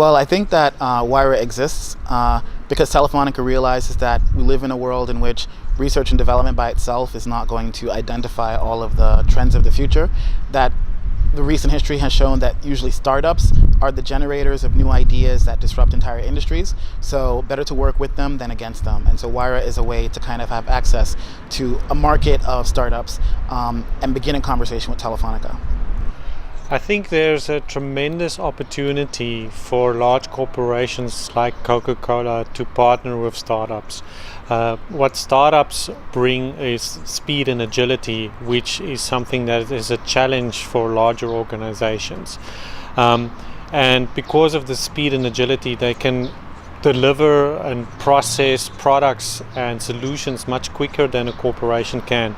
Well, I think that Wayra exists because Telefonica realizes that we live in a world in which research and development by itself is not going to identify all of the trends of the future, that the recent history has shown that usually startups are the generators of new ideas that disrupt entire industries. So better to work with them than against them. And so Wayra is a way to kind of have access to a market of startups and begin a conversation with Telefonica. I think there's a tremendous opportunity for large corporations like Coca-Cola to partner with startups. What startups bring is speed and agility, which is something that is a challenge for larger organizations. And because of the speed and agility, they can deliver and process products and solutions much quicker than a corporation can.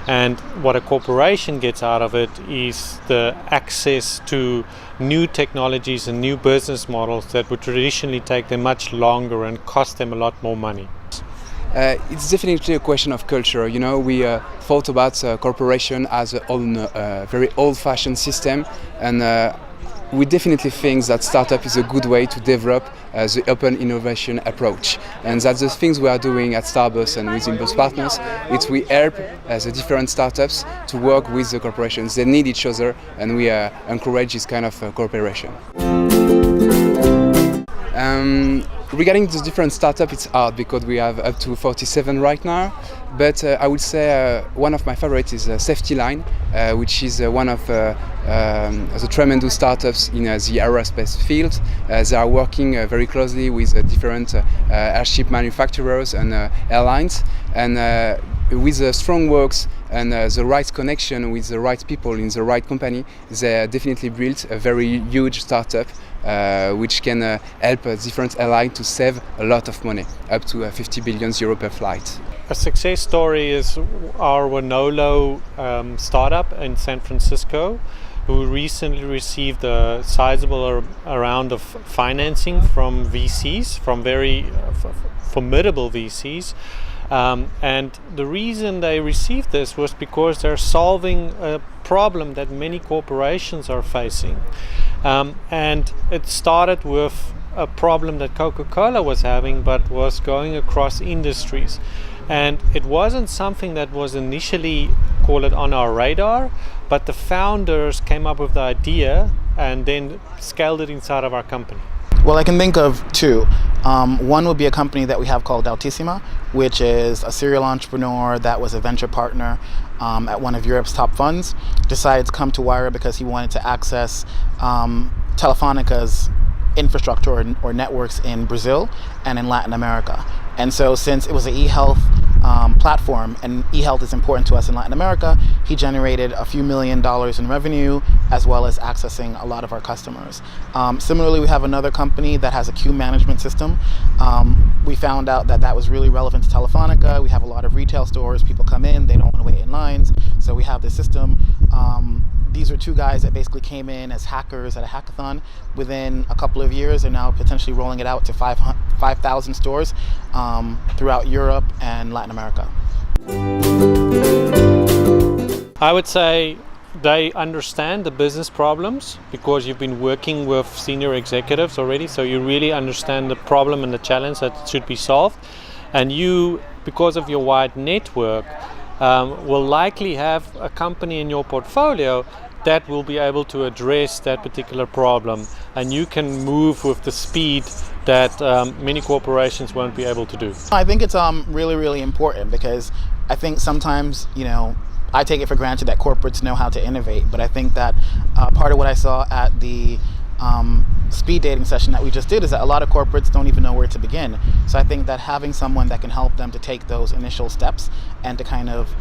And what a corporation gets out of it is the access to new technologies and new business models that would traditionally take them much longer and cost them a lot more money. It's definitely a question of culture. You know, we thought about corporation as a very old-fashioned system, and we definitely think that startup is a good way to develop the open innovation approach. And that's the things we are doing at Starburst and within both partners. It's we help the different startups to work with the corporations. They need each other, and we encourage this kind of cooperation. Regarding the different startups, it's hard because we have up to 47 right now. But I would say one of my favorites is Safety Line, which is one of the tremendous startups in the aerospace field. They are working very closely with different airship manufacturers and airlines. And with the strong works and the right connection with the right people in the right company, they definitely built a very huge startup which can help different airlines to save a lot of money, up to 50 billion euro per flight. A success story is our Wanolo startup in San Francisco, who recently received a sizable round of financing from VCs, from very formidable VCs. And the reason they received this was because they're solving a problem that many corporations are facing. And it started with a problem that Coca-Cola was having, but was going across industries. And it wasn't something that was initially, call it, on our radar, but the founders came up with the idea and then scaled it inside of our company. Well, I can think of two. One would be a company that we have called Altissima, which is a serial entrepreneur that was a venture partner at one of Europe's top funds, decided to come to Wayra because he wanted to access Telefonica's infrastructure or networks in Brazil and in Latin America. And so since it was an e-health platform, and e-health is important to us in Latin America, he generated a few $1 million in revenue, as well as accessing a lot of our customers. Similarly, we have another company that has a queue management system. We found out that that was really relevant to Telefonica. We have a lot of retail stores. People come in, they don't want to wait in lines. So we have this system. These are two guys that basically came in as hackers at a hackathon. Within a couple of years, they're now potentially rolling it out to 5,000 stores throughout Europe and Latin America. I would say they understand the business problems because you've been working with senior executives already, so you really understand the problem and the challenge that should be solved. And you, because of your wide network, will likely have a company in your portfolio that will be able to address that particular problem, and you can move with the speed that many corporations won't be able to do. I think it's really, really important because I think sometimes, you know, I take it for granted that corporates know how to innovate, but I think that part of what I saw at the speed dating session that we just did is that a lot of corporates don't even know where to begin. So I think that having someone that can help them to take those initial steps and to kind of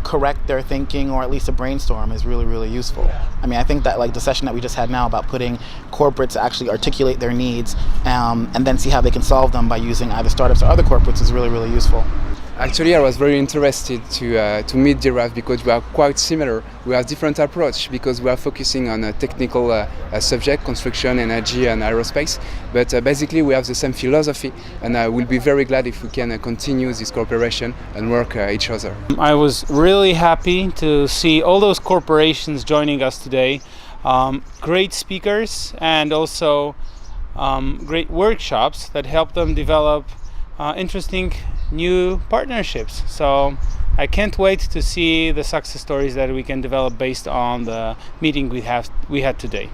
correct their thinking, or at least a brainstorm, is really, really useful. I mean, I think that like the session that we just had now about putting corporates to actually articulate their needs and then see how they can solve them by using either startups or other corporates is really, really useful. Actually, I was very interested to meet D-RAFT because we are quite similar. We have different approach because we are focusing on a technical subject, construction, energy, and aerospace. But basically, we have the same philosophy, and I will be very glad if we can continue this cooperation and work each other. I was really happy to see all those corporations joining us today. Great speakers, and also great workshops that help them develop interesting new partnerships. So I can't wait to see the success stories that we can develop based on the meeting we had today.